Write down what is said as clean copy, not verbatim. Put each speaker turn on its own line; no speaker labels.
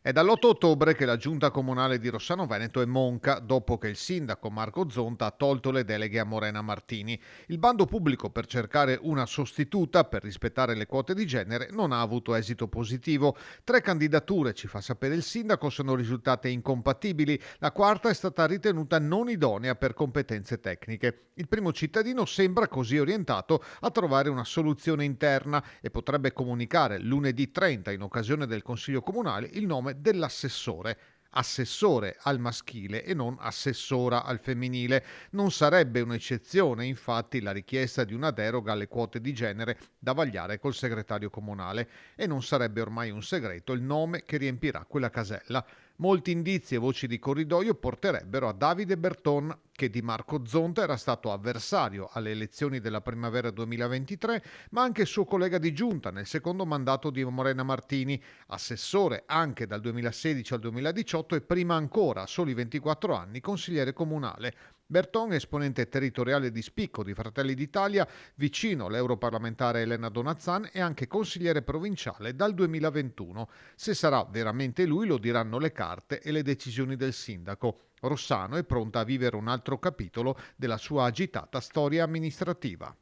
È dall'8 ottobre che la giunta comunale di Rossano Veneto è monca, dopo che il sindaco Marco Zonta ha tolto le deleghe a Morena Martini. Il bando pubblico per cercare una sostituta per rispettare le quote di genere non ha avuto esito positivo. 3 candidature, ci fa sapere il sindaco, sono risultate incompatibili. La quarta è stata ritenuta non idonea per competenze tecniche. Il primo cittadino sembra così orientato a trovare una soluzione interna e potrebbe comunicare lunedì 30, in occasione del Consiglio Comunale, il nome dell'assessore. Assessore al maschile e non assessora al femminile. Non sarebbe un'eccezione, infatti, la richiesta di una deroga alle quote di genere da vagliare col segretario comunale e non sarebbe ormai un segreto il nome che riempirà quella casella. Molti indizi e voci di corridoio porterebbero a Davide Berton, che di Marco Zonta era stato avversario alle elezioni della primavera 2023, ma anche suo collega di giunta nel secondo mandato di Morena Martini, assessore anche dal 2016 al 2018 e prima ancora, a soli 24 anni, consigliere comunale. Berton, esponente territoriale di spicco di Fratelli d'Italia, vicino all'europarlamentare Elena Donazzan e anche consigliere provinciale dal 2021. Se sarà veramente lui lo diranno le carte e le decisioni del sindaco. Rossano è pronta a vivere un altro capitolo della sua agitata storia amministrativa.